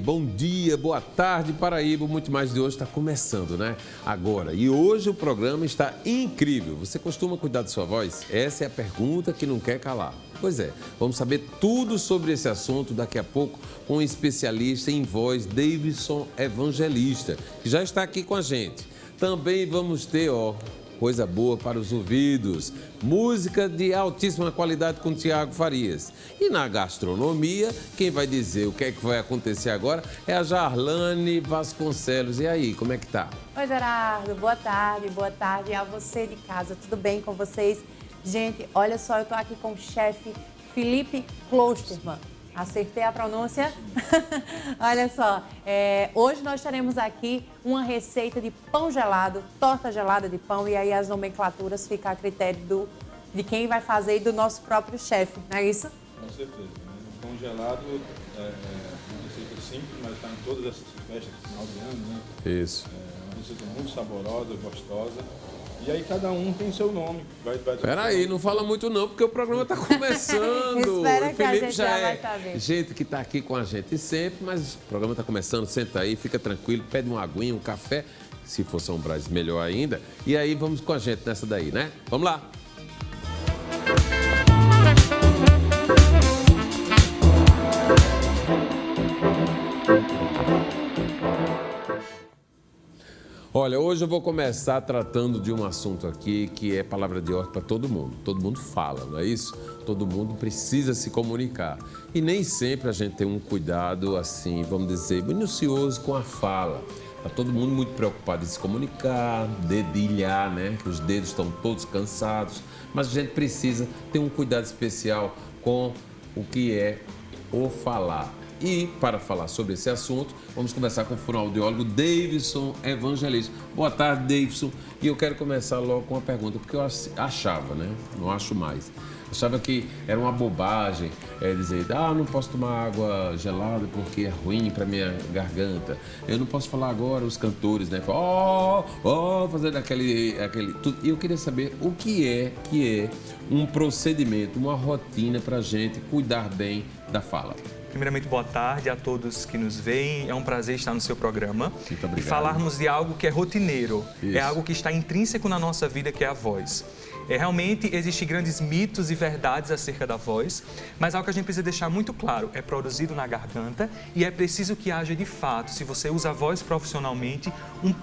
bom dia, boa tarde, Paraíba. Muito mais de hoje está começando, né? Agora. E hoje o programa está incrível. Você costuma cuidar de sua voz? Essa é a pergunta que não quer calar. Pois é, vamos saber tudo sobre esse assunto daqui a pouco com um especialista em voz, Davidson Evangelista, que já está aqui com a gente. Também vamos ter, coisa boa para os ouvidos. Música de altíssima qualidade com Tiago Farias. E na gastronomia, quem vai dizer o que é que vai acontecer agora é a Jarlane Vasconcelos. E aí, como é que tá? Oi, Gerardo. Boa tarde a você de casa. Tudo bem com vocês? Gente, olha só, eu tô aqui com o chefe Felipe Klosterman. Acertei a pronúncia? Olha só, hoje nós teremos aqui uma receita de pão gelado, torta gelada de pão, e aí as nomenclaturas ficam a critério de quem vai fazer e do nosso próprio chefe, não é isso? Com certeza. Né? O pão gelado é uma receita simples, mas está em todas essas festas de final de ano, né? Isso. É uma receita muito saborosa, gostosa. E aí cada um tem seu nome. Peraí, não fala muito não, porque o programa está começando. Espera que a gente já vai saber. Gente que está aqui com a gente sempre, mas o programa está começando. Senta aí, fica tranquilo, pede uma aguinha, um café, se for São Brás, melhor ainda. E aí vamos com a gente nessa daí, né? Vamos lá. Olha, hoje eu vou começar tratando de um assunto aqui que é palavra de ordem para todo mundo. Todo mundo fala, não é isso? Todo mundo precisa se comunicar. E nem sempre a gente tem um cuidado, assim, vamos dizer, minucioso com a fala. Está todo mundo muito preocupado em se comunicar, dedilhar, né? Que os dedos estão todos cansados. Mas a gente precisa ter um cuidado especial com o que é o falar. E para falar sobre esse assunto, vamos conversar com o fonoaudiólogo Davidson Evangelista. Boa tarde, Davidson. E eu quero começar logo com uma pergunta, porque eu achava, né? Não acho mais. Achava que era uma bobagem dizer, não posso tomar água gelada porque é ruim para minha garganta. Eu não posso falar agora, os cantores, né? Fazendo aquele tudo. E eu queria saber o que é um procedimento, uma rotina para a gente cuidar bem da fala. Primeiramente, boa tarde a todos que nos veem. É um prazer estar no seu programa. Muito obrigado. E falarmos de algo que é rotineiro. Isso. É algo que está intrínseco na nossa vida, que é a voz. Realmente, existem grandes mitos e verdades acerca da voz, mas algo que a gente precisa deixar muito claro, é produzido na garganta e é preciso que haja de fato, se você usa a voz profissionalmente,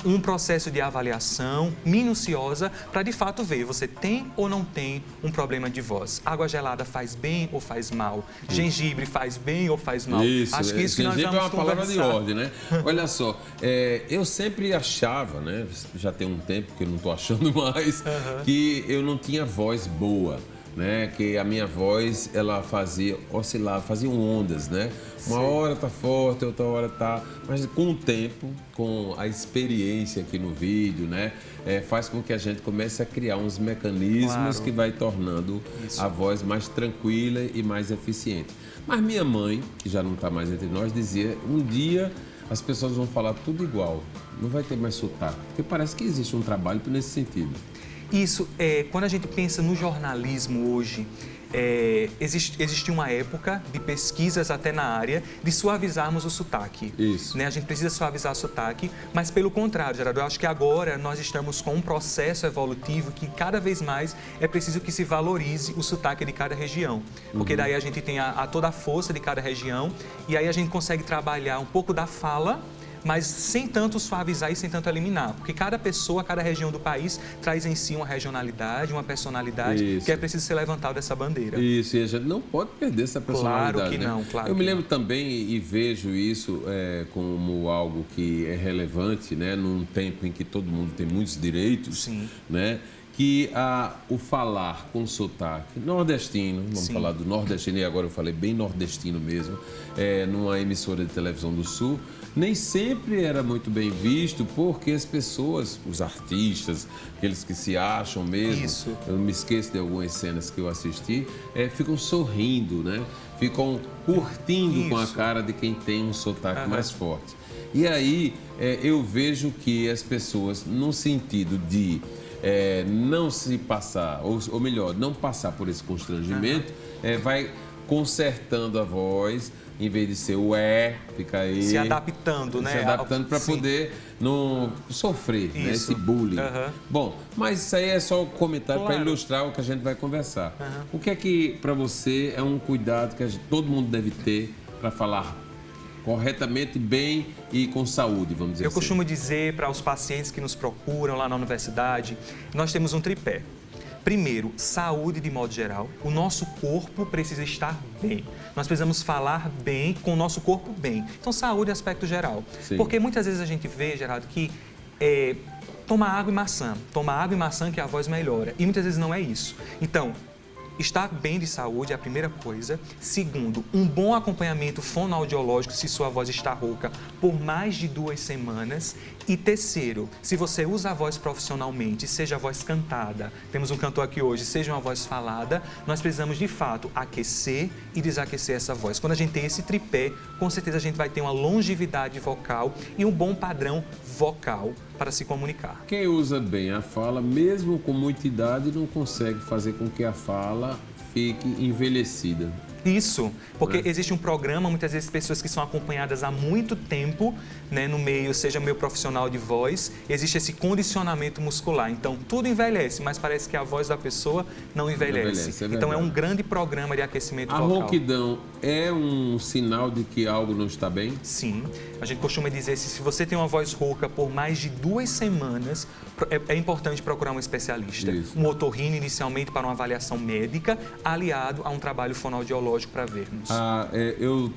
um processo de avaliação minuciosa para de fato ver, você tem ou não tem um problema de voz. Água gelada faz bem ou faz mal? Isso. Gengibre faz bem ou faz mal? Isso, acho que isso que nós gengibre vamos é uma palavra de ordem, né? Olha só, eu sempre achava, né? Já tem um tempo que eu não estou achando mais, que eu não tinha voz boa, né? Que a minha voz, ela fazia oscilar, faziam ondas, né? Uma hora tá forte, outra hora tá... Mas com o tempo, com a experiência aqui no vídeo, né? Faz com que a gente comece a criar uns mecanismos que vai tornando a voz mais tranquila e mais eficiente. Mas minha mãe, que já não está mais entre nós, dizia, um dia as pessoas vão falar tudo igual, não vai ter mais sotaque, porque parece que existe um trabalho nesse sentido. Isso, quando a gente pensa no jornalismo hoje, existe uma época de pesquisas até na área de suavizarmos o sotaque. Isso. Né? A gente precisa suavizar o sotaque, mas pelo contrário, Gerardo, eu acho que agora nós estamos com um processo evolutivo que cada vez mais é preciso que se valorize o sotaque de cada região. Porque daí a gente tem toda a força de cada região e aí a gente consegue trabalhar um pouco da fala, mas sem tanto suavizar e sem tanto eliminar, porque cada pessoa, cada região do país traz em si uma regionalidade, uma personalidade que é preciso ser levantada dessa bandeira. Isso, e a gente não pode perder essa personalidade. Claro que né? não, claro. Eu me lembro também e vejo isso como algo que é relevante, né? Num tempo em que todo mundo tem muitos direitos, Sim. né? Que o falar com sotaque nordestino, vamos falar do nordestino, e agora eu falei bem nordestino mesmo, numa emissora de televisão do Sul, nem sempre era muito bem visto, porque as pessoas, os artistas, aqueles que se acham mesmo, eu não me esqueço de algumas cenas que eu assisti, ficam sorrindo, né? Ficam curtindo com a cara de quem tem um sotaque mais forte. E aí eu vejo que as pessoas, no sentido de não se passar, ou melhor, não passar por esse constrangimento, vai consertando a voz, em vez de ser o fica aí. Se adaptando, né? Se adaptando para Sim. poder não sofrer, né, esse bullying. Bom, mas isso aí é só um comentário para ilustrar o que a gente vai conversar. O que é que, para você, é um cuidado que todo mundo deve ter para falar corretamente, bem e com saúde, vamos dizer assim? Eu costumo dizer para os pacientes que nos procuram lá na universidade, nós temos um tripé. Primeiro, saúde de modo geral. O nosso corpo precisa estar bem. Nós precisamos falar bem com o nosso corpo bem. Então, saúde é aspecto geral. Sim. Porque muitas vezes a gente vê, Geraldo, que toma água e maçã que a voz melhora. E muitas vezes não é isso. Então, estar bem de saúde é a primeira coisa. Segundo, um bom acompanhamento fonoaudiológico se sua voz está rouca por mais de 2 semanas. E terceiro, se você usa a voz profissionalmente, seja a voz cantada, temos um cantor aqui hoje, seja uma voz falada, nós precisamos de fato aquecer e desaquecer essa voz. Quando a gente tem esse tripé, com certeza a gente vai ter uma longevidade vocal e um bom padrão vocal para se comunicar. Quem usa bem a fala, mesmo com muita idade, não consegue fazer com que a fala fique envelhecida. Isso, porque existe um programa, muitas vezes pessoas que são acompanhadas há muito tempo, né, no meio, seja meio profissional de voz, existe esse condicionamento muscular. Então, tudo envelhece, mas parece que a voz da pessoa não envelhece. Então, é um grande programa de aquecimento vocal. A rouquidão é um sinal de que algo não está bem? Sim, a gente costuma dizer, se você tem uma voz rouca por mais de 2 semanas, é importante procurar um especialista. Isso. Um otorrino, inicialmente, para uma avaliação médica, aliado a um trabalho fonoaudiológico para vermos. Eu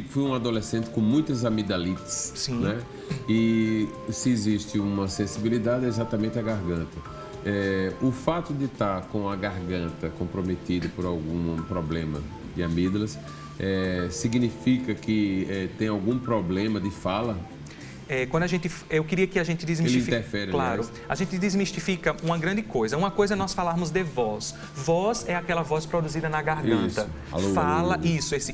fui um adolescente com muitas amidalites. Sim. Né? E se existe uma sensibilidade, é exatamente a garganta. O fato de estar com a garganta comprometida por algum problema de amígdalas significa que tem algum problema de fala? Eu queria que a gente desmistifique. Ele interfere, claro, aliás. a gente desmistifica uma grande coisa. Uma coisa é nós falarmos de voz. Voz é aquela voz produzida na garganta. Isso. Alô, fala, alô. isso, esse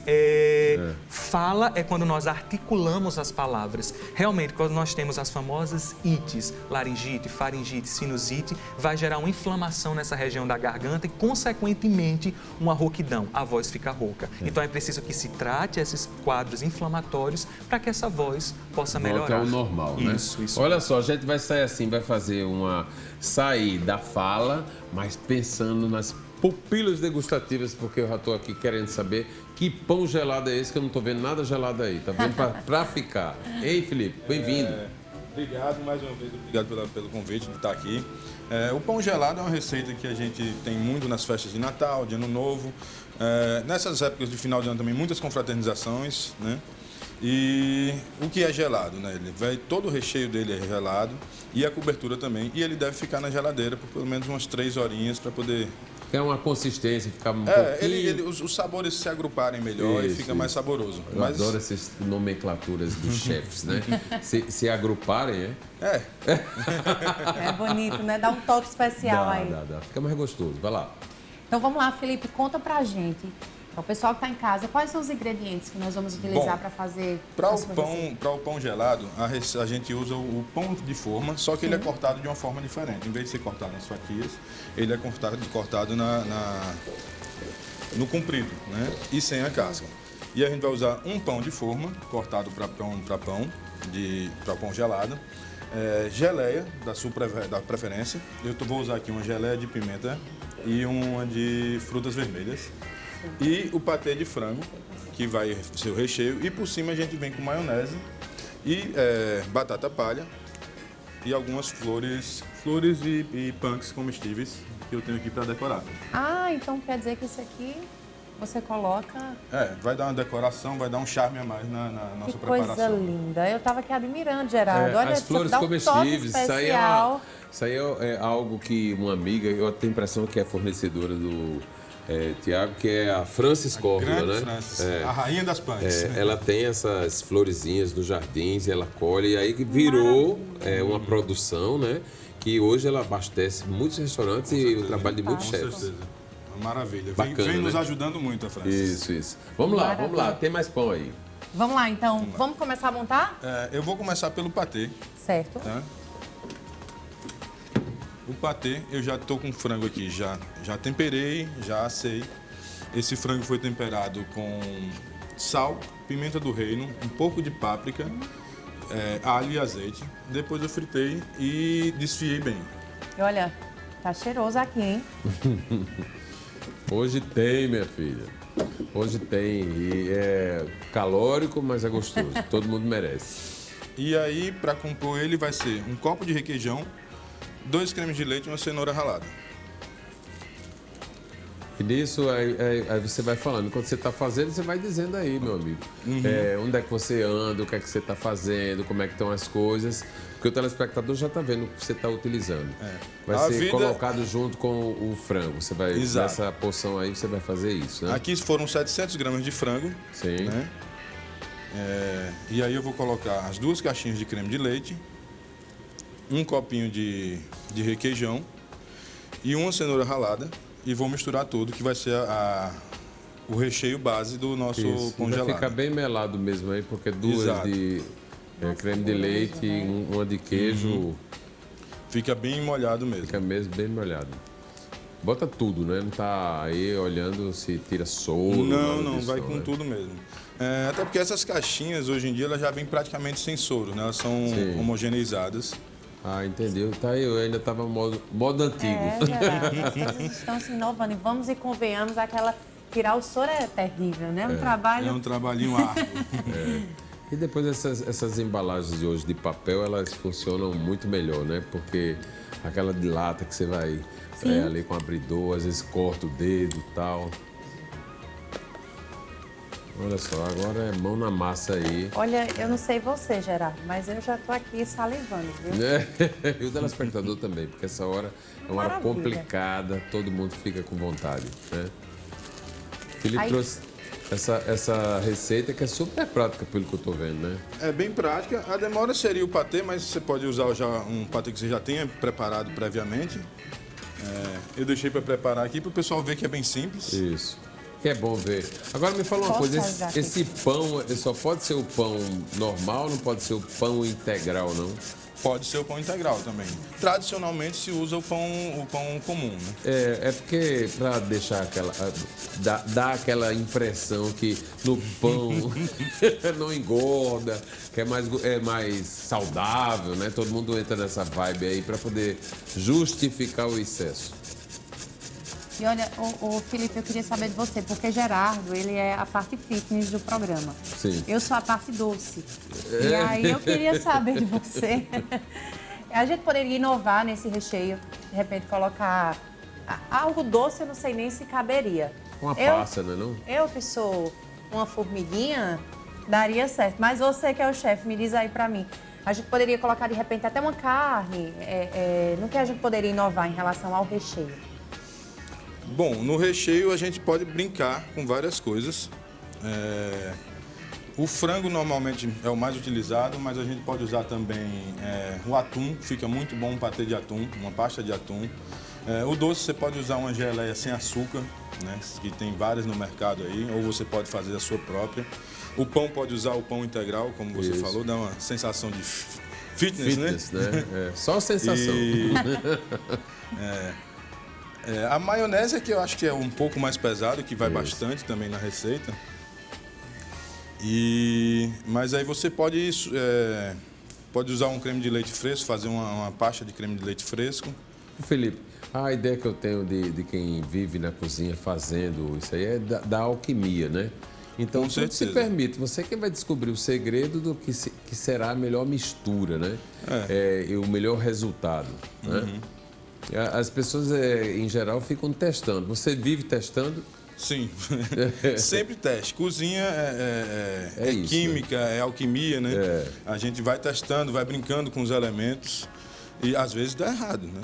Fala é quando nós articulamos as palavras. Realmente, quando nós temos as famosas ites, laringite, faringite, sinusite, vai gerar uma inflamação nessa região da garganta e, consequentemente, uma rouquidão. A voz fica rouca. Então, é preciso que se trate esses quadros inflamatórios para que essa voz possa melhorar. Normal, né? Isso. Olha só, a gente vai sair assim, vai fazer sair da fala, mas pensando nas pupilas degustativas, porque eu já estou aqui querendo saber que pão gelado é esse, que eu não estou vendo nada gelado aí. Tá vendo pra ficar. Ei, Felipe, bem-vindo. Obrigado mais uma vez, obrigado pelo convite de estar aqui. O pão gelado é uma receita que a gente tem muito nas festas de Natal, de Ano Novo. Nessas épocas de final de ano também, muitas confraternizações, né? E o que é gelado, né? Todo o recheio dele é gelado e a cobertura também. E ele deve ficar na geladeira por pelo menos umas 3 horinhas para poder... É uma consistência, ficar um pouquinho... Os sabores se agruparem melhor e fica mais saboroso. Eu adoro essas nomenclaturas dos chefes, né? Se agruparem, É bonito, né? Dá um toque especial aí. Dá. Fica mais gostoso. Vai lá. Então vamos lá, Felipe, conta pra gente. Para o pessoal que está em casa, quais são os ingredientes que nós vamos utilizar para fazer para o pão gelado, a gente usa o pão de forma, só que ele é cortado de uma forma diferente. Em vez de ser cortado nas fatias, ele é cortado no comprido, né? E sem a casca. E a gente vai usar um pão de forma, cortado para pão gelado, geleia da preferência. Eu vou usar aqui uma geleia de pimenta e uma de frutas vermelhas. E o patê de frango, que vai ser o recheio. E por cima a gente vem com maionese e batata palha e algumas flores e punks comestíveis que eu tenho aqui para decorar. Então quer dizer que isso aqui você coloca... vai dar uma decoração, vai dar um charme a mais na nossa preparação. Que coisa linda. Eu estava aqui admirando, Geraldo. Olha, as flores dá um comestíveis, toque especial. Isso aí é algo que uma amiga, eu tenho a impressão que é fornecedora do... Tiago, que é a Francis Córdoba, né? Francis, a rainha das punks. Ela tem essas florezinhas nos jardins, ela colhe, e aí que virou uma produção, né? Que hoje ela abastece muitos restaurantes e o trabalho de muitos chefes. Com certeza. Maravilha. Bacana, vem nos né? ajudando muito, a Francis. Isso. Vamos lá. Tem mais pão aí. Vamos lá, então. Vamos começar a montar? Eu vou começar pelo patê. Certo. Tá? O patê, eu já estou com o frango aqui, já temperei, já assei. Esse frango foi temperado com sal, pimenta do reino, um pouco de páprica, alho e azeite. Depois eu fritei e desfiei bem. E olha, tá cheiroso aqui, hein? Hoje tem, minha filha. Hoje tem. E é calórico, mas é gostoso. Todo mundo merece. E aí, para compor ele, vai ser um copo de requeijão, 2 cremes de leite e uma cenoura ralada. E nisso, aí você vai falando. Enquanto você está fazendo, você vai dizendo aí, meu amigo. Onde é que você anda, o que é que você está fazendo, como é que estão as coisas. Porque o telespectador já está vendo o que você está utilizando. Vai ser colocado junto com o frango. Você vai, nessa porção aí, você vai fazer isso, né? Aqui foram 700 gramas de frango. Sim. Né? E aí eu vou colocar as 2 caixinhas de creme de leite, um copinho de requeijão e uma cenoura ralada. E vou misturar tudo, que vai ser o recheio base do nosso congelado. Vai ficar bem melado mesmo aí, porque 2 de creme de leite e uma de queijo. Fica bem molhado mesmo. Fica mesmo bem molhado. Bota tudo, né? Não tá aí olhando se tira soro. Não, vai com tudo mesmo. Até porque essas caixinhas, hoje em dia, elas já vêm praticamente sem soro, né? Elas são homogeneizadas. Ah, entendeu? Tá aí, eu ainda estava modo antigo. Vocês estão se inovando. E vamos e convenhamos, tirar o soro é terrível, né? É um trabalhinho árduo. E depois essas embalagens de hoje de papel, elas funcionam muito melhor, né? Porque aquela de lata que você vai ali com abridor, às vezes corta o dedo e tal. Olha só, agora é mão na massa aí. Olha, eu não sei você, Gerardo, mas eu já tô aqui salivando, viu? E o telespectador também, porque essa hora é uma hora complicada, todo mundo fica com vontade, né? Felipe trouxe essa receita que é super prática, pelo que eu tô vendo, né? É bem prática. A demora seria o patê, mas você pode usar já um patê que você já tenha preparado previamente. Eu deixei para preparar aqui para o pessoal ver que é bem simples. Isso. Que é bom ver. Agora me fala uma coisa, esse pão, só pode ser o pão normal, não pode ser o pão integral, não? Pode ser o pão integral também. Tradicionalmente se usa o pão comum, né? É porque para deixar dar aquela impressão que no pão não engorda, que é mais saudável, né? Todo mundo entra nessa vibe aí para poder justificar o excesso. E olha, o Felipe, eu queria saber de você, porque Gerardo, ele é a parte fitness do programa. Sim. Eu sou a parte doce. E aí eu queria saber de você. A gente poderia inovar nesse recheio, de repente colocar algo doce, eu não sei nem se caberia. Uma passa, não? Eu que sou uma formiguinha, daria certo. Mas você que é o chefe, me diz aí pra mim. A gente poderia colocar de repente até uma carne. No que a gente poderia inovar em relação ao recheio? Bom, no recheio a gente pode brincar com várias coisas. O frango normalmente é o mais utilizado, mas a gente pode usar também o atum, fica muito bom um patê de atum, uma pasta de atum. O doce você pode usar uma geleia sem açúcar, né, que tem várias no mercado aí, ou você pode fazer a sua própria. O pão pode usar o pão integral, como você falou, dá uma sensação de fitness, né? Só sensação. A maionese é que eu acho que é um pouco mais pesado, que vai bastante também na receita. Mas aí você pode usar um creme de leite fresco, fazer uma pasta de creme de leite fresco. Felipe, a ideia que eu tenho de quem vive na cozinha fazendo isso aí é da alquimia, né? Então, tudo se permite. Você que vai descobrir o segredo do que será a melhor mistura, né? E o melhor resultado, né? As pessoas, em geral, ficam testando. Você vive testando? Sim, sempre teste. Cozinha é isso, química, né? É alquimia, né? A gente vai testando, vai brincando com os elementos e às vezes dá errado, né?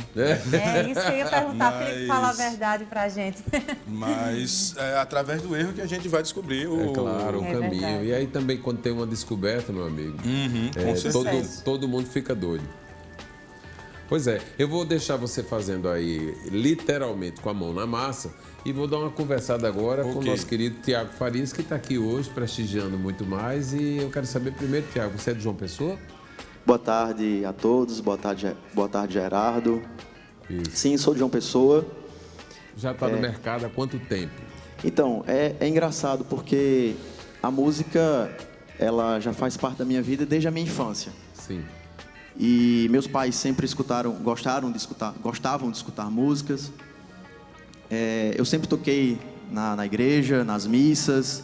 É isso que eu ia perguntar, Felipe, fala a verdade pra gente. Mas é através do erro que a gente vai descobrir o caminho. Verdade. E aí também, quando tem uma descoberta, meu amigo, com certeza. todo mundo fica doido. Pois é, eu vou deixar você fazendo aí, literalmente, com a mão na massa, e vou dar uma conversada agora com o nosso querido Tiago Farias, que está aqui hoje, prestigiando muito mais. E eu quero saber primeiro, Tiago, você é de João Pessoa? Boa tarde a todos, boa tarde Gerardo. Isso. Sim, sou de João Pessoa. Já está no mercado há quanto tempo? Então, é engraçado porque a música, ela já faz parte da minha vida desde a minha infância. Sim. E meus pais sempre gostavam de escutar músicas. Eu sempre toquei na igreja, nas missas,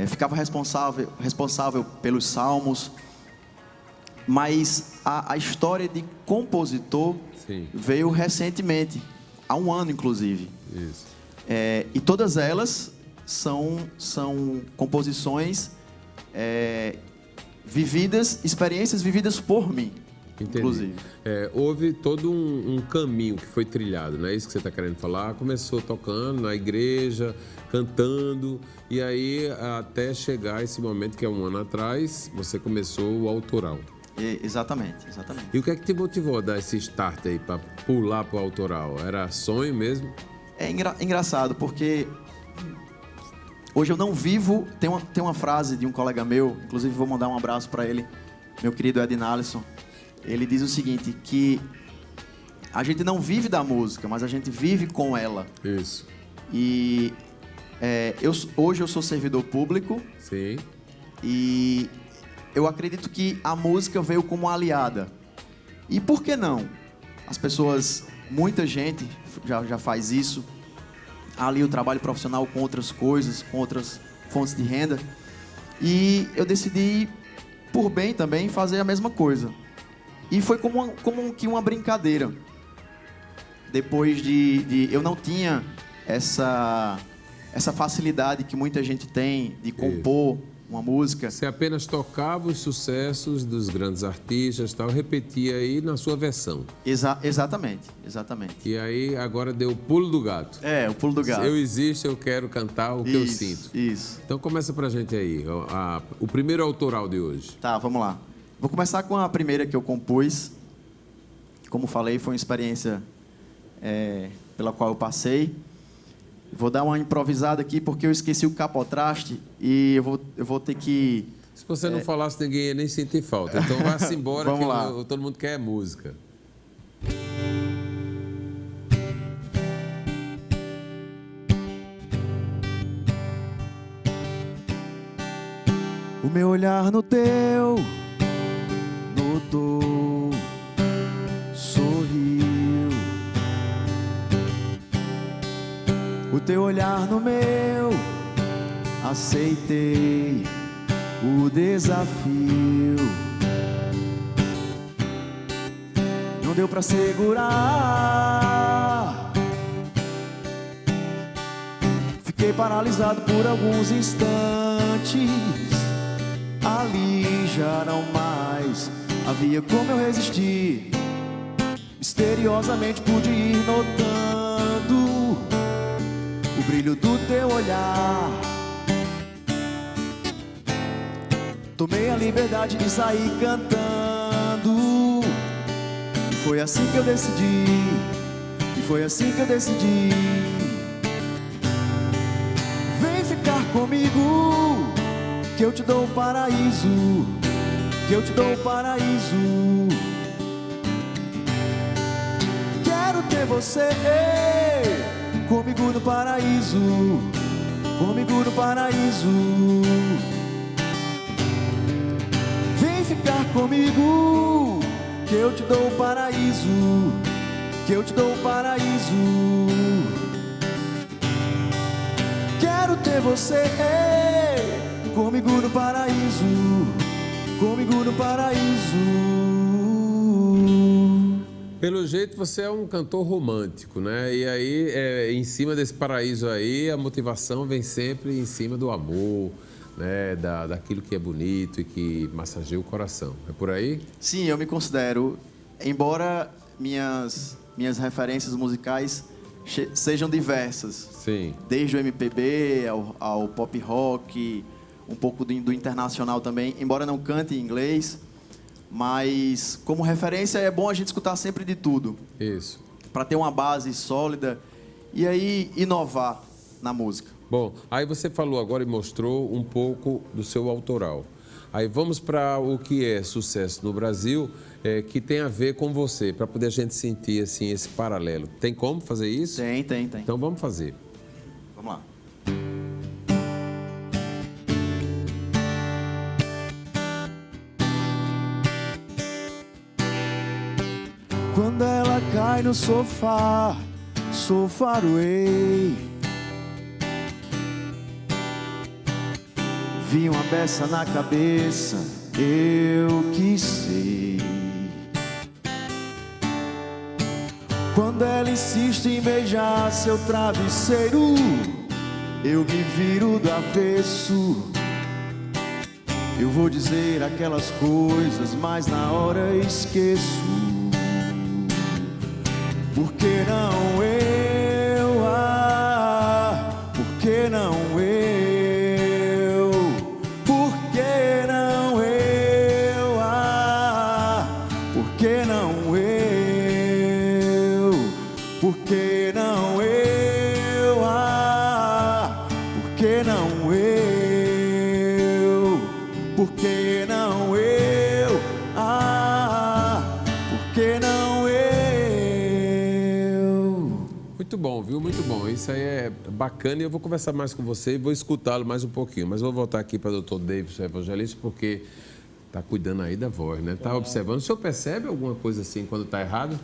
ficava responsável pelos salmos. Mas a história de compositor Sim. veio recentemente, há um ano inclusive. Isso. E todas elas são composições experiências vividas por mim. Entendi. Inclusive. Houve todo um caminho que foi trilhado, não é isso que você está querendo falar? Começou tocando na igreja, cantando, e aí até chegar esse momento que é um ano atrás, você começou o autoral. Exatamente. E o que é que te motivou a dar esse start aí, para pular para o autoral? Era sonho mesmo? É engraçado, porque hoje eu não vivo... Tem uma frase de um colega meu, inclusive vou mandar um abraço para ele, meu querido Ednalisson. Ele diz o seguinte, que a gente não vive da música, mas a gente vive com ela. Isso. E hoje eu sou servidor público. Sim. E eu acredito que a música veio como aliada. E por que não? As pessoas, muita gente já faz isso. Ali o trabalho profissional com outras coisas, com outras fontes de renda. E eu decidi, por bem também, fazer a mesma coisa. E foi como que uma brincadeira. Depois eu não tinha essa facilidade que muita gente tem de compor uma música. Você apenas tocava os sucessos dos grandes artistas, tal, repetia aí na sua versão. Exatamente. E aí agora deu o pulo do gato. O pulo do gato. Eu existo, eu quero cantar o que eu sinto. Isso. Então começa pra gente aí, o primeiro autoral de hoje. Tá, vamos lá. Vou começar com a primeira que eu compus. Como falei, foi uma experiência pela qual eu passei. Vou dar uma improvisada aqui porque eu esqueci o capotraste e eu vou ter que... Se você não falasse, ninguém ia nem sentir falta. Então vá-se embora. Vamos lá. Todo mundo quer música. O meu olhar no teu notou, sorriu. O teu olhar no meu, aceitei o desafio. Não deu pra segurar. Fiquei paralisado por alguns instantes. Ali já não mais havia como eu resistir. Misteriosamente pude ir notando o brilho do teu olhar. Tomei a liberdade de sair cantando. E foi assim que eu decidi. Vem ficar comigo, que eu te dou o paraíso. Quero ter você comigo no paraíso. Vem ficar comigo, que eu te dou o paraíso. Quero ter você comigo no paraíso. Pelo jeito, você é um cantor romântico, né? E aí, em cima desse paraíso aí, a motivação vem sempre em cima do amor, né? Daquilo que é bonito e que massageia o coração. É por aí? Sim, eu me considero, embora minhas referências musicais sejam diversas. Sim. Desde o MPB ao pop rock, um pouco do internacional também, embora não cante em inglês, mas como referência é bom a gente escutar sempre de tudo. Isso. Para ter uma base sólida e aí inovar na música. Bom, aí você falou agora e mostrou um pouco do seu autoral. Aí vamos para o que é sucesso no Brasil, que tem a ver com você, para poder a gente sentir assim esse paralelo. Tem como fazer isso? Tem. Então vamos fazer. Vamos lá. Quando ela cai no sofá, sou faroei. Vi uma beça na cabeça, eu que sei. Quando ela insiste em beijar seu travesseiro, eu me viro do avesso. Eu vou dizer aquelas coisas, mas na hora esqueço. Por que não eu? Por que não eu? Por que não eu? Por que não eu? Por que não eu? Por que não eu? Por que não eu? Por que não eu? Muito bom, viu? Muito bom. Isso aí é bacana e eu vou conversar mais com você e vou escutá-lo mais um pouquinho. Mas vou voltar aqui para o Dr. Davidson Evangelista, porque está cuidando aí da voz, né? Está observando. O senhor percebe alguma coisa assim quando está errado?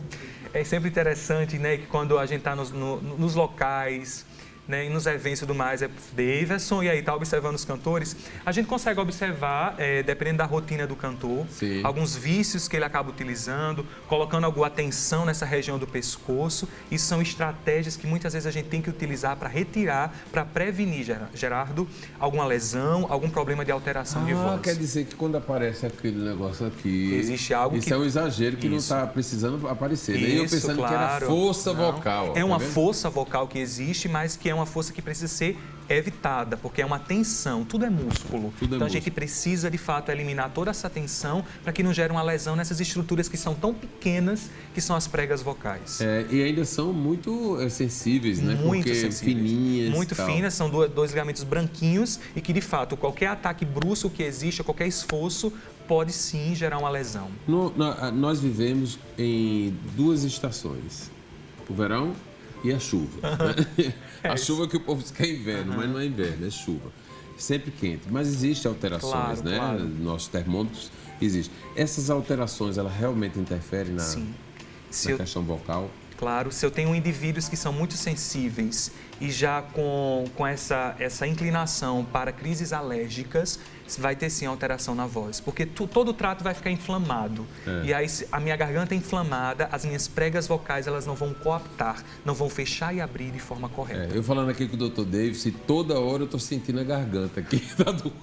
É sempre interessante, né, que quando a gente está nos locais, né, e nos eventos e tudo mais, Davidson, e aí está observando os cantores, a gente consegue observar, dependendo da rotina do cantor, Sim. alguns vícios que ele acaba utilizando, colocando alguma tensão nessa região do pescoço. Isso são estratégias que muitas vezes a gente tem que utilizar para retirar, para prevenir, Gerardo, alguma lesão, algum problema de alteração de voz. Quer dizer que quando aparece aquele negócio aqui... Existe algo isso que... é um exagero que não está precisando aparecer. Né? E eu pensando claro. que era força vocal. É uma tá vendo? força vocal que existe, mas que é uma força que precisa ser evitada, porque é uma tensão, tudo é músculo. Então a gente precisa, de fato, eliminar toda essa tensão para que não gere uma lesão nessas estruturas que são tão pequenas, que são as pregas vocais. E ainda são muito sensíveis, né? Muito porque sensíveis. Fininhas. Muito finas, são dois ligamentos branquinhos e que, de fato, qualquer ataque brusco que exista, qualquer esforço, pode sim gerar uma lesão. Nós vivemos em duas estações, o verão e a chuva. Né? A chuva que o povo diz que é inverno, mas não é inverno, é chuva. Sempre quente, mas existem alterações, né? Claro. Nossos termômetros existem. Essas alterações, elas realmente interferem na questão vocal? Claro, se eu tenho indivíduos que são muito sensíveis e já com essa inclinação para crises alérgicas, vai ter sim alteração na voz, porque todo o trato vai ficar inflamado. E aí, se a minha garganta é inflamada, as minhas pregas vocais elas não vão coaptar, não vão fechar e abrir de forma correta. Eu falando aqui com o Dr. Davis, e toda hora eu estou sentindo a garganta aqui, tá doendo.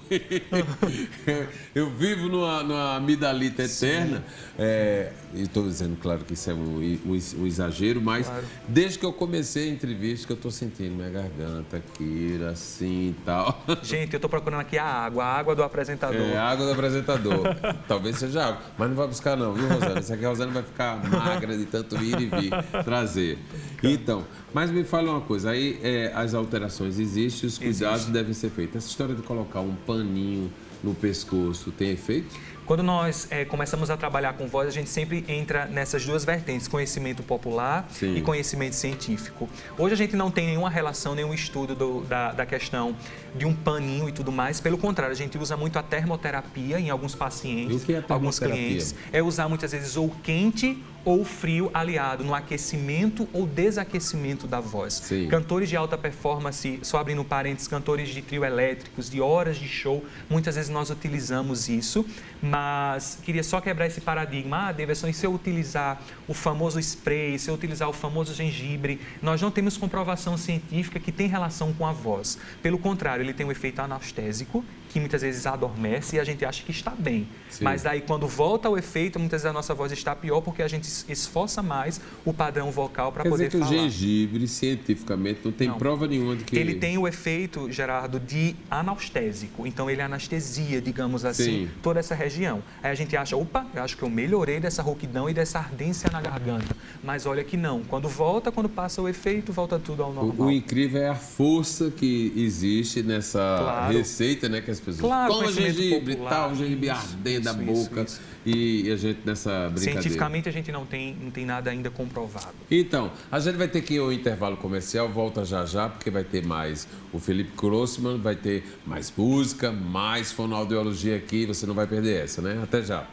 Eu vivo numa amidalita eterna, e estou dizendo, claro, que isso é um exagero, mas desde que eu comecei a entrevista que eu estou sentindo minha garganta aqui, assim e tal. Gente, eu estou procurando aqui a água do apresentador. A água do apresentador. Talvez seja água, mas não vai buscar não, viu, Rosana? Isso aqui a Rosana vai ficar magra de tanto ir e vir trazer. Então, mas me fala uma coisa, aí as alterações existem, os cuidados devem ser feitos. Essa história de colocar um paninho no pescoço tem efeito? Quando nós começamos a trabalhar com voz, a gente sempre entra nessas duas vertentes, conhecimento popular e conhecimento científico. Hoje a gente não tem nenhuma relação, nenhum estudo da questão de um paninho e tudo mais. Pelo contrário, a gente usa muito a termoterapia em alguns pacientes, e o que é alguns clientes. É usar muitas vezes ou quente ou frio aliado no aquecimento ou desaquecimento da voz. Sim. Cantores de alta performance, só abrindo parênteses, cantores de trio elétricos, de horas de show, muitas vezes nós utilizamos isso, mas queria só quebrar esse paradigma. Davidson, e se eu utilizar o famoso spray, se eu utilizar o famoso gengibre? Nós não temos comprovação científica que tem relação com a voz. Pelo contrário, ele tem um efeito anestésico, que muitas vezes adormece e a gente acha que está bem. Sim. Mas daí, quando volta ao efeito, muitas vezes a nossa voz está pior porque a gente esforça mais o padrão vocal para poder falar. Quer dizer que o gengibre, cientificamente, não tem prova nenhuma de que... Ele tem o efeito, Gerardo, de anestésico. Então, ele anestesia, digamos assim, toda essa região. Aí a gente acha, opa, eu acho que eu melhorei dessa rouquidão e dessa ardência na garganta. Mas olha que não. Quando passa o efeito, volta tudo ao normal. O incrível é a força que existe nessa receita, né? Que as pessoas comem gengibre e tal, gengibre ardendo da boca. Isso. E a gente nessa brincadeira. Cientificamente a gente não tem nada ainda comprovado. Então, a gente vai ter que ir ao intervalo comercial, volta já, porque vai ter mais o Felipe Grossman, vai ter mais música, mais fonoaudiologia aqui, você não vai perder essa, né? Até já.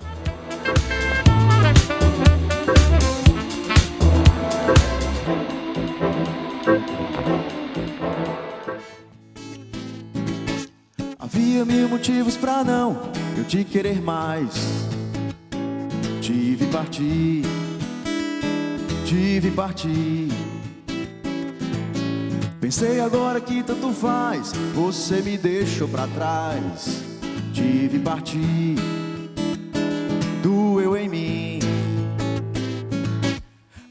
pra não eu te querer mais. Tive partir, tive partir. Pensei agora que tanto faz, você me deixou pra trás. Tive partir, doeu em mim.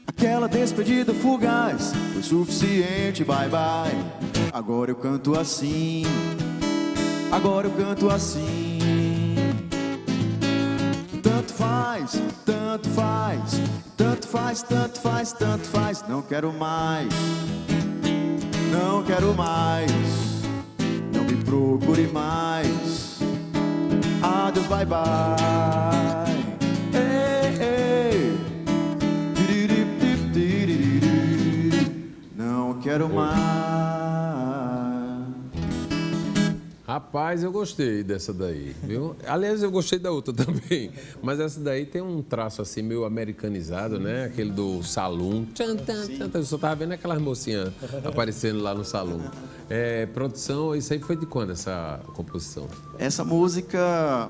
Aquela despedida fugaz foi suficiente, bye bye. Agora eu canto assim, agora eu canto assim. Tanto faz, tanto faz, tanto faz, tanto faz, tanto faz. Não quero mais, não quero mais. Não me procure mais. Adeus, bye bye. Ei, ei. Não quero mais. Rapaz, eu gostei dessa daí, viu? Aliás, eu gostei da outra também. Mas essa daí tem um traço assim meio americanizado, né? Aquele do salão. Tchan, tchan, tchan. Eu só tava vendo aquelas mocinhas aparecendo lá no salão. Produção, isso aí foi de quando, essa composição? Essa música,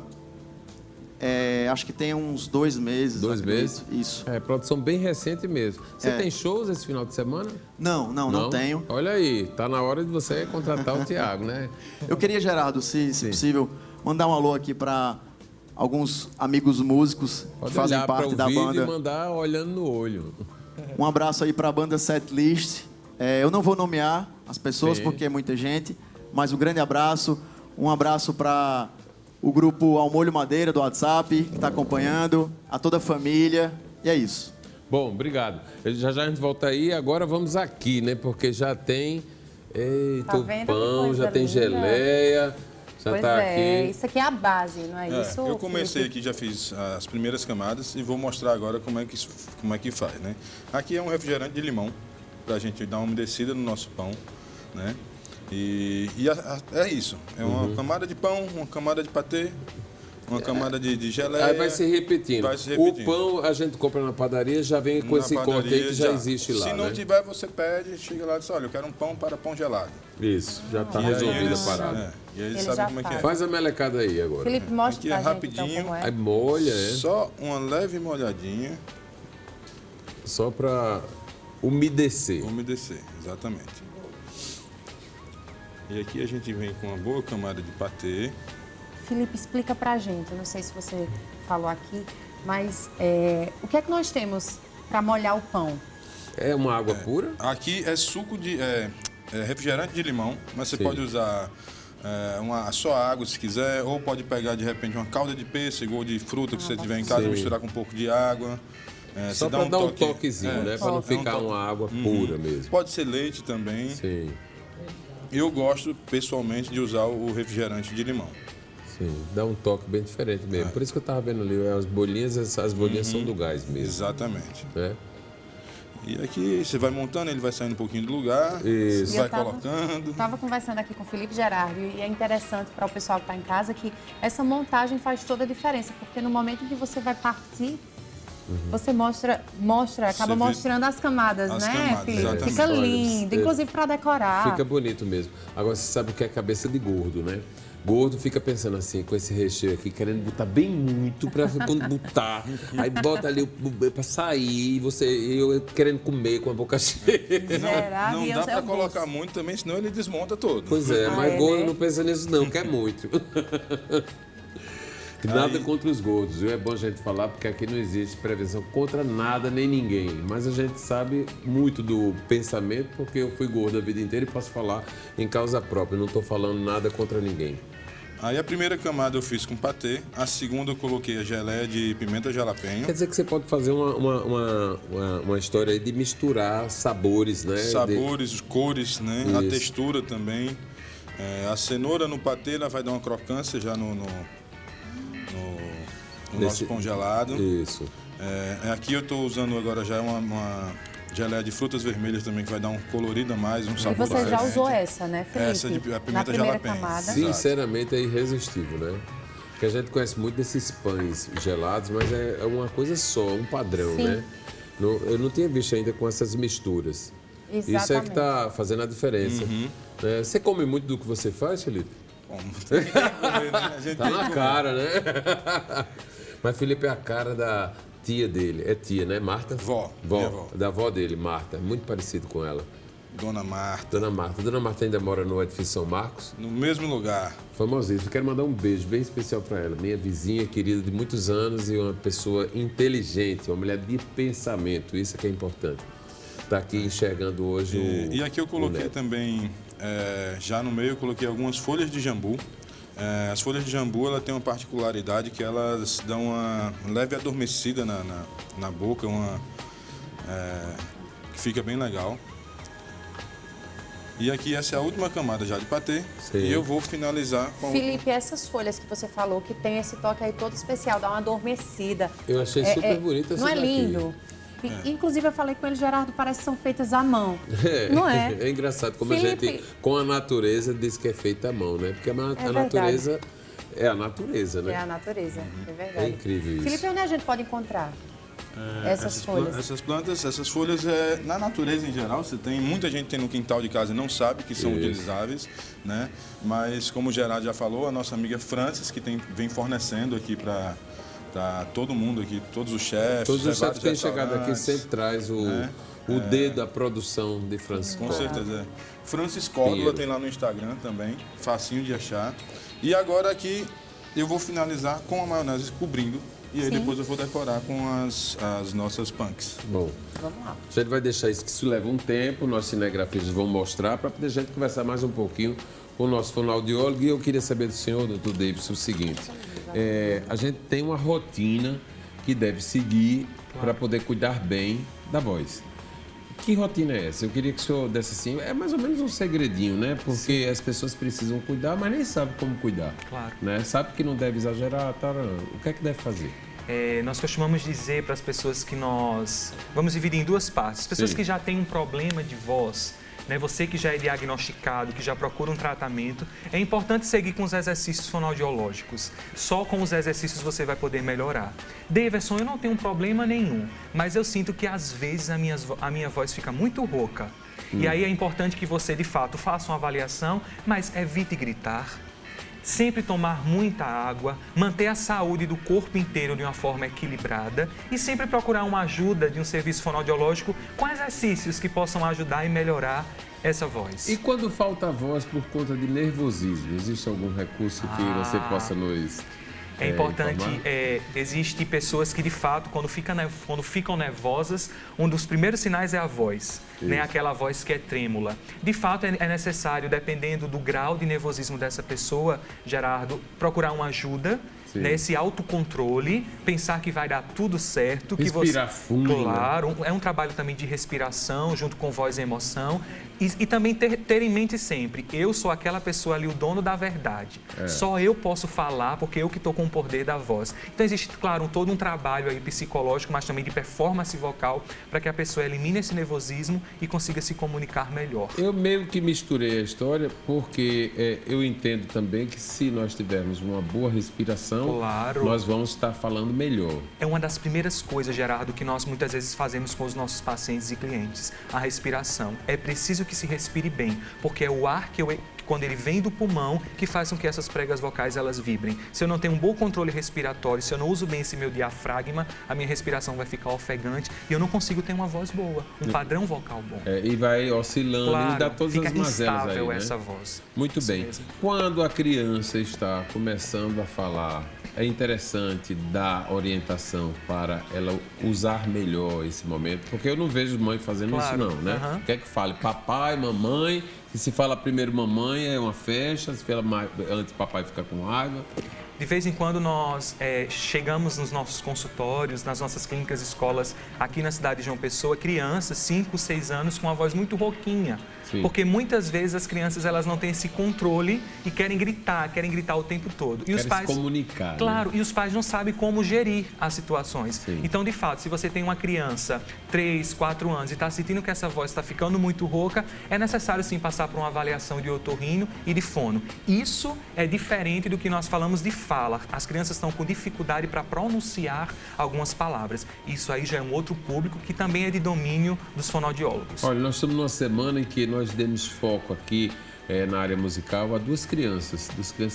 acho que tem uns 2 meses. 2 meses? Isso. Produção bem recente mesmo. Você tem shows esse final de semana? Não tenho. Olha aí, tá na hora de você contratar o Thiago, né? Eu queria, Gerardo, se possível, mandar um alô aqui para alguns amigos músicos Pode que fazem olhar parte para o da vídeo banda. e mandar olhando no olho. Um abraço aí para a banda Setlist. Eu não vou nomear as pessoas porque é muita gente, mas um grande abraço. Um abraço para o grupo Ao Molho Madeira do WhatsApp, que está acompanhando, a toda a família. E é isso. Bom, obrigado. Já a gente volta aí. Agora vamos aqui, né? Porque já tem Tá vendo que pão, coisa já tem linda? geleia. Já Pois tá é, aqui. isso aqui é a base, não é isso? Eu comecei Felipe? aqui, já fiz as primeiras camadas e vou mostrar agora como é que faz, né? Aqui é um refrigerante de limão, para a gente dar uma umedecida no nosso pão, né? É isso, é uma camada de pão, uma camada de patê, uma camada de geleia. Aí vai se repetindo. Vai se repetindo. O pão a gente compra na padaria, já vem com Na esse corte padaria aí que já existe lá, Se não né? tiver, você pede, chega lá e diz, olha, eu quero um pão para pão gelado. Isso, já está E aí resolvida eles- a parada. E aí eles Ele sabem já como é que é. Faz a melecada aí agora. Felipe, mostra Aqui pra é gente rapidinho. então como é. Aí molha, Só uma leve molhadinha, só para umedecer. umedecer, exatamente. E aqui a gente vem com uma boa camada de patê. Felipe, explica pra gente, eu não sei se você falou aqui, mas o que é que nós temos para molhar o pão? É uma água pura? Aqui é suco de refrigerante de limão, mas você Sim. pode usar só água se quiser, ou pode pegar de repente uma calda de pêssego ou de fruta que você tiver em casa, Sim. misturar com um pouco de água. Só você para dar um toque- toquezinho, né? Para não dá um ficar toque. uma água pura mesmo. Pode ser leite também. Sim, Eu gosto pessoalmente de usar o refrigerante de limão. sim. Dá um toque bem diferente mesmo. Por isso que eu estava vendo ali, as bolinhas são do gás mesmo. Exatamente. Né? E aqui você vai montando, ele vai saindo um pouquinho do lugar, Isso. você vai colocando. Estava conversando aqui com o Felipe Gerardo e é interessante para o pessoal que está em casa que essa montagem faz toda a diferença, porque no momento em que você vai partir, você acaba vê mostrando as camadas, as né, camadas, Felipe? exatamente. Fica Olha, lindo, inclusive para decorar. Fica bonito mesmo. Agora, você sabe o que é cabeça de gordo, né? Gordo fica pensando assim, com esse recheio aqui, querendo botar bem muito pra quando botar. Aí bota ali pra sair, eu querendo comer com a boca cheia. Gerardo Não e dá eu para gosto. colocar muito também, senão ele desmonta todo. Pois é, mas é, gordo né? não pensa nisso não, quer muito. Nada contra os gordos, viu? É bom a gente falar, porque aqui não existe prevenção contra nada nem ninguém. Mas a gente sabe muito do pensamento, porque eu fui gordo a vida inteira e posso falar em causa própria. Não estou falando nada contra ninguém. Aí a primeira camada eu fiz com patê, a segunda eu coloquei a geleia de pimenta jalapeño. Quer dizer que você pode fazer uma história aí de misturar sabores, né? Sabores, cores, né? A Isso. textura também. A cenoura no patê ela vai dar uma crocância já no nosso pão gelado. Isso. Aqui eu estou usando agora já uma geleia de frutas vermelhas também, que vai dar um colorido a mais, um E sabor você já diferente. usou essa, né, Felipe? Essa de a Na pimenta primeira jalapeño. camada. Sinceramente é irresistível, né? Porque a gente conhece muito desses pães gelados, mas é uma coisa só, um padrão, Sim. né? Eu não tinha visto ainda com essas misturas. Isso é que Exatamente. está fazendo a diferença. Uhum. Você come muito do que você faz, Felipe? Como? Tem que comer, né? A gente Tá tem que na comer. cara, né? Mas Felipe é a cara da tia dele. É tia, né? Marta? Vó, minha Vó. avó. Da avó dele, Marta. Muito parecido com ela. Dona Marta, Dona Marta. Dona Marta ainda mora no edifício São Marcos. no mesmo lugar. Famosíssimo. Quero mandar um beijo bem especial para ela. Minha vizinha querida de muitos anos e uma pessoa inteligente, uma mulher de pensamento. Isso é que é importante. Está aqui enxergando hoje E aqui eu o coloquei neto. também, já no meio, eu coloquei algumas folhas de jambu. As folhas de jambu, ela tem uma particularidade que elas dão uma leve adormecida na boca, que fica bem legal. E aqui essa é a última camada já de patê. Sim. E eu vou finalizar com... Felipe, essas folhas que você falou, que tem esse toque aí todo especial, dá uma adormecida. Eu achei super bonita essa Não é daqui. lindo? Inclusive, eu falei com ele, Gerardo, parece que são feitas à mão. Não é? É engraçado como a Felipe- gente, com a natureza, diz que é feita à mão, né? Porque a verdade. natureza é a natureza, né? É a natureza, é verdade. É incrível isso. Felipe, onde a gente pode encontrar essas folhas? Essas plantas, essas folhas, na natureza em geral, você tem, muita gente tem no quintal de casa e não sabe que são Isso. utilizáveis, né? Mas, como o Gerardo já falou, a nossa amiga Francis, que vem fornecendo aqui para todo mundo aqui, todos os chefes, Todos os chefes vários que têm chegado aqui restaurantes. sempre traz o dedo da produção de Francisco. Com certeza. Francis Córdula Pinheiro. tem lá no Instagram também, facinho de achar. E agora aqui eu vou finalizar com a maionese cobrindo. E aí Sim. depois eu vou decorar com as nossas punks. Bom, Vamos lá. a gente vai deixar isso, que isso leva um tempo, nossos cinegrafistas vão mostrar, para poder a gente conversar mais um pouquinho com o nosso fonoaudiólogo. E eu queria saber do senhor, doutor Davis, o seguinte: a gente tem uma rotina que deve seguir para poder cuidar bem da voz. Que rotina é essa? Eu queria que o senhor desse assim, é mais ou menos um segredinho, né? Porque as pessoas precisam cuidar, mas nem sabem como cuidar. Claro. Né? Sabe que não deve exagerar, tá? O que é que deve fazer? Nós costumamos dizer para as pessoas que nós vamos dividir em duas partes. As pessoas Sim. que já têm um problema de voz, né? Você que já é diagnosticado, que já procura um tratamento, é importante seguir com os exercícios fonoaudiológicos. Só com os exercícios você vai poder melhorar. Davidson, eu não tenho problema nenhum, mas eu sinto que às vezes a minha voz fica muito rouca. E aí é importante que você, de fato, faça uma avaliação, mas evite gritar. Sempre tomar muita água, manter a saúde do corpo inteiro de uma forma equilibrada e sempre procurar uma ajuda de um serviço fonoaudiológico com exercícios que possam ajudar e melhorar essa voz. E quando falta a voz por conta de nervosismo, existe algum recurso que você possa nos É importante, informar? existe pessoas que de fato, quando ficam nervosas, um dos primeiros sinais é a voz, né? Aquela voz que é trêmula. De fato, é necessário, dependendo do grau de nervosismo dessa pessoa, Gerardo, procurar uma ajuda, Sim. né? Esse autocontrole, pensar que vai dar tudo certo. Respirar fundo, né? Claro, é um trabalho também de respiração, junto com voz e emoção. E também ter em mente sempre, eu sou aquela pessoa ali, o dono da verdade. Só eu posso falar, porque eu que estou com o poder da voz. Então existe, claro, todo um trabalho aí psicológico, mas também de performance vocal, para que a pessoa elimine esse nervosismo e consiga se comunicar melhor. Eu meio que misturei a história porque eu entendo também que se nós tivermos uma boa respiração, Claro. nós vamos estar falando melhor. É uma das primeiras coisas, Gerardo, que nós muitas vezes fazemos com os nossos pacientes e clientes, a respiração. É preciso que se respire bem, porque é o ar quando ele vem do pulmão, que faz com que essas pregas vocais elas vibrem. Se eu não tenho um bom controle respiratório, se eu não uso bem esse meu diafragma, a minha respiração vai ficar ofegante e eu não consigo ter uma voz boa, um padrão vocal bom. E vai oscilando Claro, e dá todas fica as mazelas aí, instável né? essa voz. Muito Isso bem. mesmo. Quando a criança está começando a falar, é interessante dar orientação para ela usar melhor esse momento, porque eu não vejo mãe fazendo Claro, isso não, né? aham. Quer que fale papai, mamãe, e se fala primeiro mamãe é uma festa, se fala antes papai fica com raiva. De vez em quando nós chegamos nos nossos consultórios, nas nossas clínicas, escolas aqui na cidade de João Pessoa, crianças, 5, 6 anos, com uma voz muito rouquinha. Sim. Porque muitas vezes as crianças elas não têm esse controle e querem gritar o tempo todo. E Querem os pais, se comunicar, né? claro, e os pais não sabem como gerir as situações. Sim. Então, de fato, se você tem uma criança 3, 4 anos e está sentindo que essa voz está ficando muito rouca, é necessário sim passar por uma avaliação de otorrino e de fono. Isso é diferente do que nós falamos de fala. As crianças estão com dificuldade para pronunciar algumas palavras. Isso aí já é um outro público que também é de domínio dos fonoaudiólogos. Olha, nós estamos numa semana em que nós demos foco aqui na área musical a duas crianças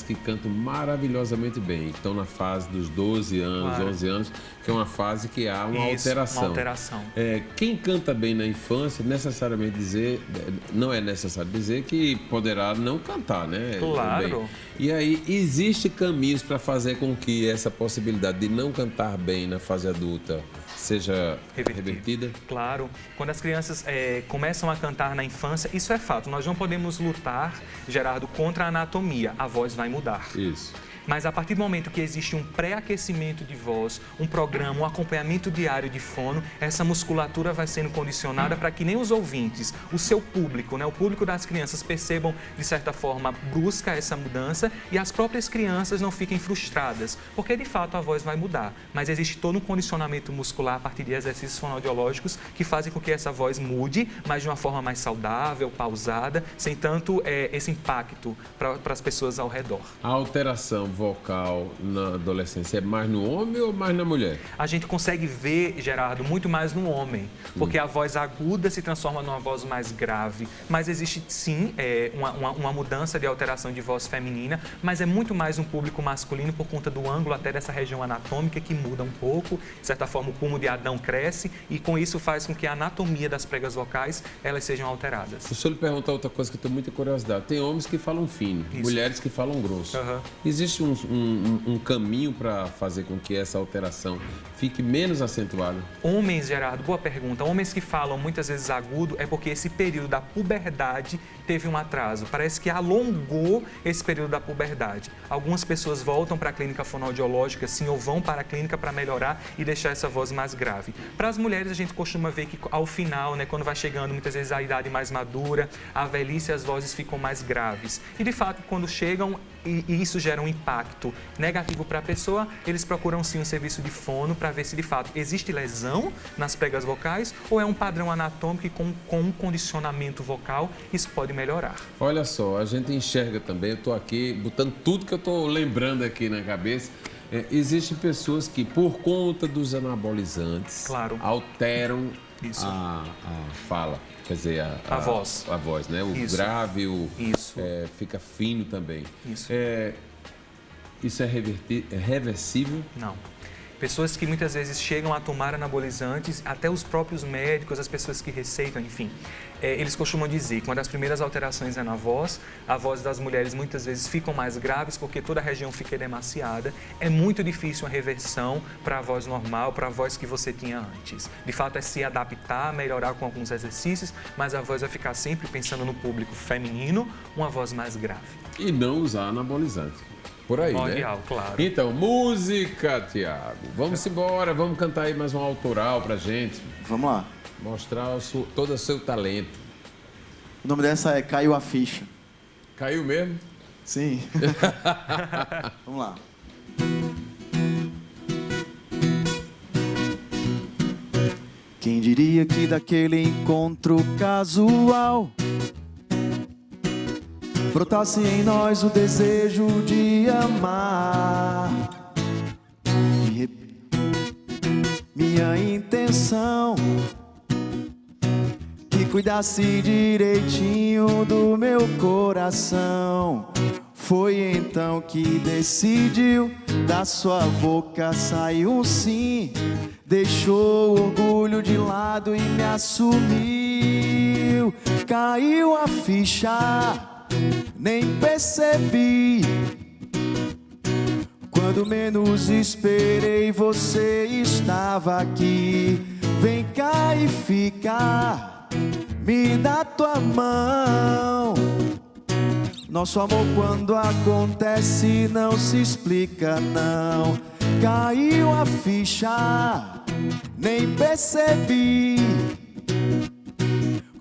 que cantam maravilhosamente bem. Estão na fase dos 12 anos, Claro. 11 anos, que é uma fase que há uma Isso, alteração. uma alteração. Quem canta bem na infância, não é necessário dizer que poderá não cantar, né? Claro. Bem. E aí, existe caminhos para fazer com que essa possibilidade de não cantar bem na fase adulta seja revertida? Claro. Quando as crianças começam a cantar na infância, isso é fato. Nós não podemos lutar, Gerardo, contra a anatomia. A voz vai mudar. Isso. Mas a partir do momento que existe um pré-aquecimento de voz, um programa, um acompanhamento diário de fono, essa musculatura vai sendo condicionada para que nem os ouvintes, o seu público, né, o público das crianças percebam, de certa forma, brusca essa mudança e as próprias crianças não fiquem frustradas, porque de fato a voz vai mudar. Mas existe todo um condicionamento muscular a partir de exercícios fonoaudiológicos que fazem com que essa voz mude, mas de uma forma mais saudável, pausada, sem tanto esse impacto para as pessoas ao redor. A alteração vocal na adolescência é mais no homem ou mais na mulher? A gente consegue ver, Gerardo, muito mais no homem, porque a voz aguda se transforma numa voz mais grave, mas existe sim uma mudança de alteração de voz feminina, mas é muito mais um público masculino por conta do ângulo até dessa região anatômica que muda um pouco, de certa forma o pulmo de Adão cresce e com isso faz com que a anatomia das pregas vocais elas sejam alteradas. Deixa eu lhe perguntar outra coisa que eu tenho muita curiosidade. Tem homens que falam fino, mulheres que falam grosso. Uhum. Existe um caminho para fazer com que essa alteração fique menos acentuada? Homens, Gerardo, boa pergunta. Homens que falam muitas vezes agudo é porque esse período da puberdade teve um atraso. Parece que alongou esse período da puberdade. Algumas pessoas voltam para a clínica fonoaudiológica, sim, ou vão para a clínica para melhorar e deixar essa voz mais grave. Para as mulheres, a gente costuma ver que ao final, né, quando vai chegando muitas vezes a idade mais madura, a velhice, as vozes ficam mais graves. E de fato, quando chegam e isso gera um impacto negativo para a pessoa, eles procuram sim um serviço de fono para ver se de fato existe lesão nas pregas vocais ou é um padrão anatômico e com um condicionamento vocal isso pode melhorar. Olha só, a gente enxerga também, eu estou aqui botando tudo que eu estou lembrando aqui na cabeça. Existem pessoas que, por conta dos anabolizantes, Claro. alteram Isso. a fala. Quer dizer, A voz. A voz, né? O Isso. grave, Isso. fica fino também. Isso. Isso é reversível? Não. Pessoas que muitas vezes chegam a tomar anabolizantes, até os próprios médicos, as pessoas que receitam, enfim, eles costumam dizer que uma das primeiras alterações é na voz, a voz das mulheres muitas vezes ficam mais graves porque toda a região fica edemaciada, é muito difícil a reversão para a voz normal, para a voz que você tinha antes. De fato é se adaptar, melhorar com alguns exercícios, mas a voz vai ficar sempre, pensando no público feminino, uma voz mais grave. E não usar anabolizante. Por aí, Primordial, né? claro. Então, música, Tiago. Vamos embora, vamos cantar aí mais um autoral pra gente. Vamos lá. Mostrar todo o seu talento. O nome dessa é Caiu a Ficha. Caiu mesmo? Sim. Vamos lá. Quem diria que daquele encontro casual brotasse em nós o desejo de amar. Minha intenção que cuidasse direitinho do meu coração. Foi então que decidiu, da sua boca saiu um sim. Deixou o orgulho de lado e me assumiu. Caiu a ficha, nem percebi. Quando menos esperei, você estava aqui. Vem cá e fica, me dá tua mão. Nosso amor quando acontece não se explica não. Caiu a ficha, nem percebi.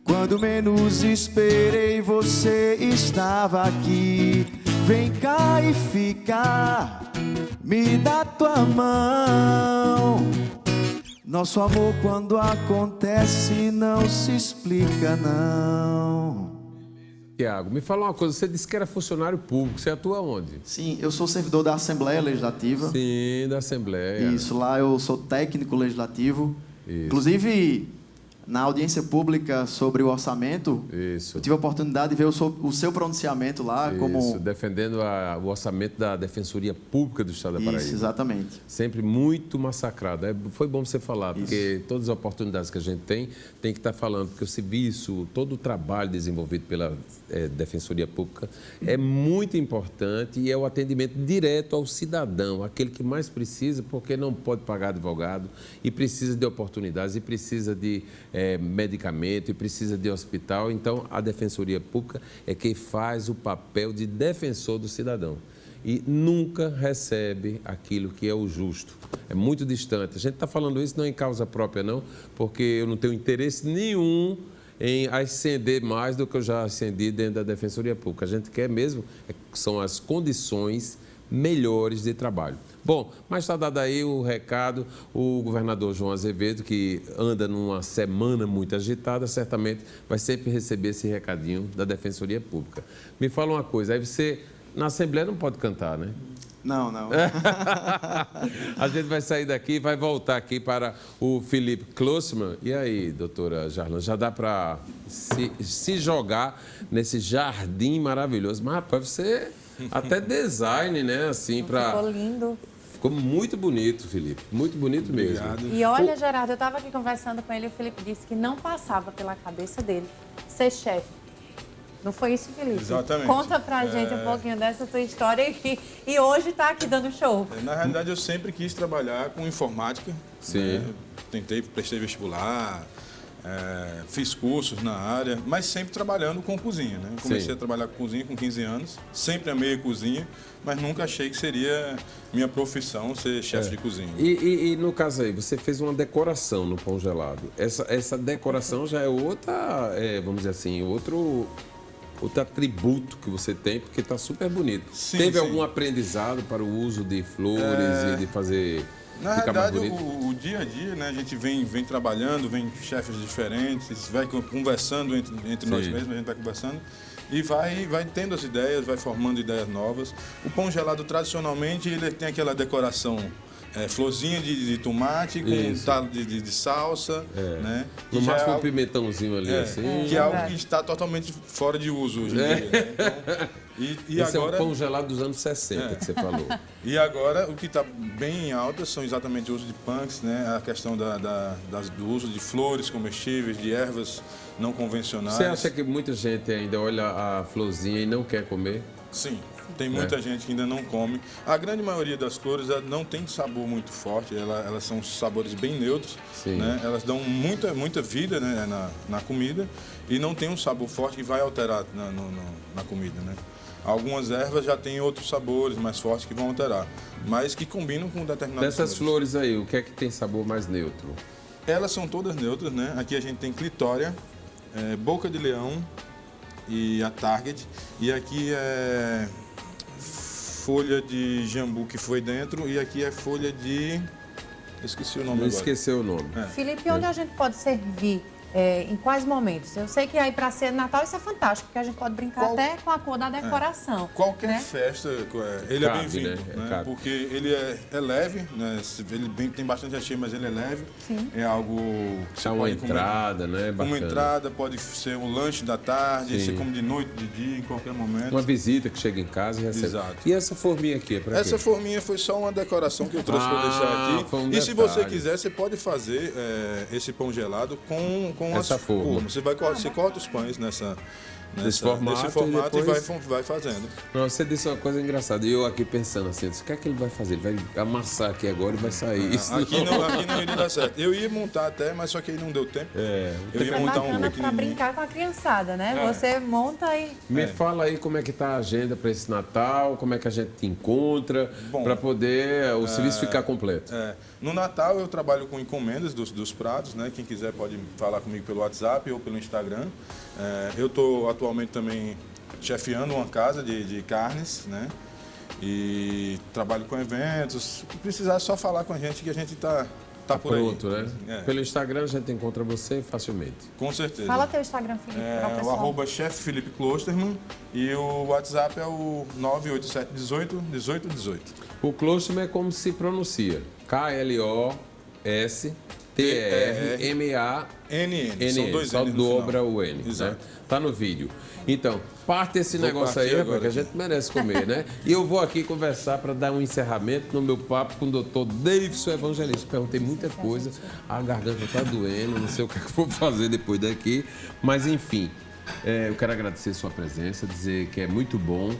Quando menos esperei, você estava aqui. Vem cá e fica, me dá tua mão. Nosso amor quando acontece não se explica não. Tiago, me fala uma coisa, você disse que era funcionário público, você atua onde? Sim, eu sou servidor da Assembleia Legislativa. Sim, da Assembleia. Isso, lá eu sou técnico legislativo. Isso. Inclusive, na audiência pública sobre o orçamento, Isso. eu tive a oportunidade de ver o seu pronunciamento lá Isso, como... defendendo o orçamento da Defensoria Pública do Estado da Paraíba. Isso, exatamente. Sempre muito massacrado. Foi bom você falar, porque todas as oportunidades que a gente tem que estar falando, porque o serviço, todo o trabalho desenvolvido pela Defensoria Pública é muito importante e é o atendimento direto ao cidadão, aquele que mais precisa, porque não pode pagar advogado e precisa de oportunidades e precisa de medicamento e precisa de hospital. Então, a Defensoria Pública é quem faz o papel de defensor do cidadão e nunca recebe aquilo que é o justo. É muito distante. A gente está falando isso não em causa própria, não, porque eu não tenho interesse nenhum em ascender mais do que eu já ascendi dentro da Defensoria Pública. A gente quer mesmo, são as condições melhores de trabalho. Bom, mas está dado aí o recado, o governador João Azevedo, que anda numa semana muito agitada, certamente vai sempre receber esse recadinho da Defensoria Pública. Me fala uma coisa, aí você, na Assembleia não pode cantar, né? Não, não. A gente vai sair daqui e vai voltar aqui para o Felipe Klossman. E aí, doutora Jarlan, já dá para se jogar nesse jardim maravilhoso? Mas, rapaz, você até design, né? Assim, Ficou lindo. Ficou muito bonito, Felipe. Muito bonito mesmo. Obrigado. E olha, Gerardo, eu estava aqui conversando com ele e o Felipe disse que não passava pela cabeça dele ser chefe. Não foi isso, Felipe? Exatamente. Conta pra gente um pouquinho dessa tua história e hoje tá aqui dando show. Na realidade, eu sempre quis trabalhar com informática. Sim. Né? Prestei vestibular, fiz cursos na área, mas sempre trabalhando com cozinha, né? Comecei a trabalhar com cozinha com 15 anos, sempre amei a cozinha, mas nunca achei que seria minha profissão ser chefe de cozinha. E no caso aí, você fez uma decoração no pão gelado. Essa decoração já é outra, vamos dizer assim, outro atributo que você tem, porque está super bonito. Sim, Teve sim. algum aprendizado para o uso de flores e de fazer Na ficar mais realidade, bonito? o dia a dia, né, a gente vem trabalhando, vem chefes diferentes, vai conversando entre nós mesmos, a gente vai conversando e vai tendo as ideias, vai formando ideias novas. O pão gelado, tradicionalmente, ele tem aquela decoração florzinha de tomate com um talo de salsa, né? No máximo um pimentãozinho ali, assim. Que é algo que está totalmente fora de uso hoje em dia. Né? Então, e Esse agora, é o pão gelado dos anos 60 que você falou. E agora, o que está bem em alta são exatamente o uso de punks, né? A questão do uso de flores comestíveis, de ervas não convencionais. Você acha que muita gente ainda olha a florzinha e não quer comer? Sim. Tem muita gente que ainda não come. A grande maioria das flores não tem sabor muito forte, elas são sabores bem neutros, né? Elas dão muita vida, né, na comida e não tem um sabor forte que vai alterar na comida, né? Algumas ervas já têm outros sabores mais fortes que vão alterar, mas que combinam com determinadas Dessas flores aí, o que é que tem sabor mais neutro? Elas são todas neutras, né? Aqui a gente tem clitória, boca de leão e a target, e aqui é folha de jambu que foi dentro e aqui é folha de... Esqueci o nome agora. Esqueceu o nome. Felipe, onde a gente pode servir? Em quais momentos? Eu sei que aí para ser Natal isso é fantástico, porque a gente pode brincar até com a cor da decoração. Qualquer né? festa, ele Cabe, é bem-vindo, né? Porque ele é leve, né? Tem bastante recheio, mas ele é leve. Sim. É algo que você uma pode entrada, comer. né? Bacana. Uma entrada, pode ser um lanche da tarde, Sim. você come de noite, de dia, em qualquer momento. Uma visita que chega em casa e recebe. Exato. E essa forminha aqui é para quê? Essa forminha foi só uma decoração que eu trouxe para deixar aqui. Foi um e se detalhe. você quiser, você pode fazer esse pão gelado com Essa forma. Você corta os pães nesse formato e depois... vai fazendo. Não, você disse uma coisa engraçada. E eu aqui pensando assim, o que é que ele vai fazer? Ele vai amassar aqui agora e vai sair. Isso Aqui não iria dar certo. Eu ia montar até, mas só que aí não deu tempo. Eu ia É montar um bacana para pequenininho. brincar com a criançada, né? Você monta e... Me fala aí como é que tá a agenda para esse Natal, como é que a gente te encontra, para poder o serviço ficar completo. No Natal eu trabalho com encomendas dos pratos, né? Quem quiser pode falar comigo pelo WhatsApp ou pelo Instagram. Eu estou atualmente também chefiando uma casa de carnes, né? E trabalho com eventos. Se precisar é só falar com a gente que a gente tá por aí. Pronto, né? Pelo Instagram a gente encontra você facilmente. Com certeza. Fala teu Instagram, Felipe, para o pessoal. O @chefe Felipe Klosterman e o WhatsApp é o 987 18 18 18. O Klosterman é como se pronuncia. KLOSTERMAN. TRMANN. São dois só N's no final. dobra o N. Exato. Né? Tá no vídeo. Então, parte esse Vou negócio partir aí, agora porque a gente merece comer, né? E eu vou aqui conversar para dar um encerramento no meu papo com o doutor Davidson Evangelista. Perguntei muita coisa, a garganta tá doendo, não sei o que eu vou fazer depois daqui, mas enfim, eu quero agradecer a sua presença, dizer que é muito bom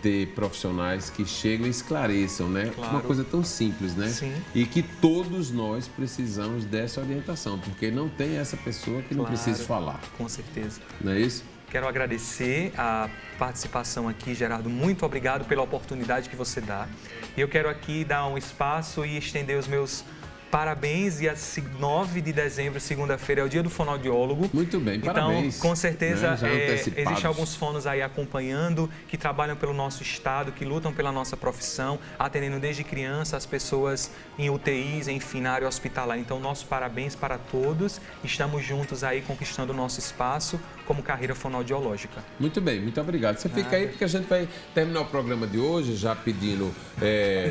ter profissionais que chegam e esclareçam, né? Claro. Uma coisa tão simples, né? Sim. E que todos nós precisamos dessa orientação, porque não tem essa pessoa que não Claro. precisa falar, Com certeza. não é isso? Quero agradecer a participação aqui, Gerardo. Muito obrigado pela oportunidade que você dá. E eu quero aqui dar um espaço e estender os meus parabéns. Dia 9 de dezembro, segunda-feira, é o dia do fonoaudiólogo. Muito bem, parabéns. Então, com certeza, Né? Já antecipados. existem alguns fonos aí acompanhando, que trabalham pelo nosso estado, que lutam pela nossa profissão, atendendo desde criança as pessoas em UTIs, enfim, na área hospitalar. Então, nosso parabéns para todos. Estamos juntos aí conquistando o nosso espaço como carreira fonoaudiológica. Muito bem, muito obrigado. Você fica aí porque a gente vai terminar o programa de hoje já pedindo,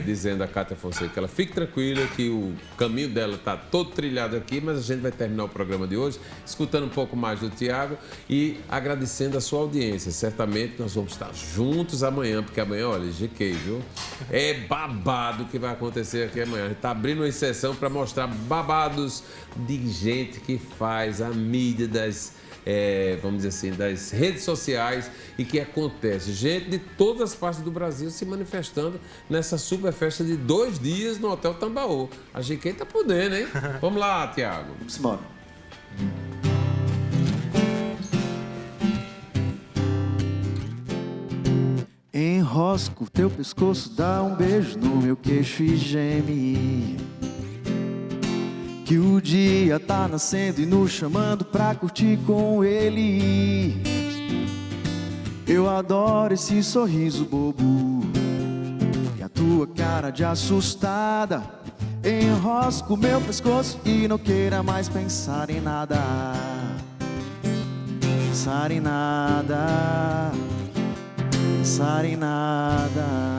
dizendo a Cátia Fonseca que ela fique tranquila, que o caminho dela está todo trilhado aqui, mas a gente vai terminar o programa de hoje escutando um pouco mais do Tiago e agradecendo a sua audiência. Certamente nós vamos estar juntos amanhã, porque amanhã, olha, GK, viu? É babado que vai acontecer aqui amanhã. A gente está abrindo uma exceção para mostrar babados de gente que faz a mídia vamos dizer assim, das redes sociais e que acontece. Gente de todas as partes do Brasil se manifestando nessa super festa de 2 dias no Hotel Tambaú. A GK tá podendo, hein? Vamos lá, Tiago. Vamos embora. Enrosco teu pescoço, dá um beijo no meu queixo e geme. Que o dia tá nascendo e nos chamando pra curtir com ele. Eu adoro esse sorriso bobo e a tua cara de assustada. Enrosco meu pescoço e não queira mais pensar em nada. Pensar em nada. Pensar em nada.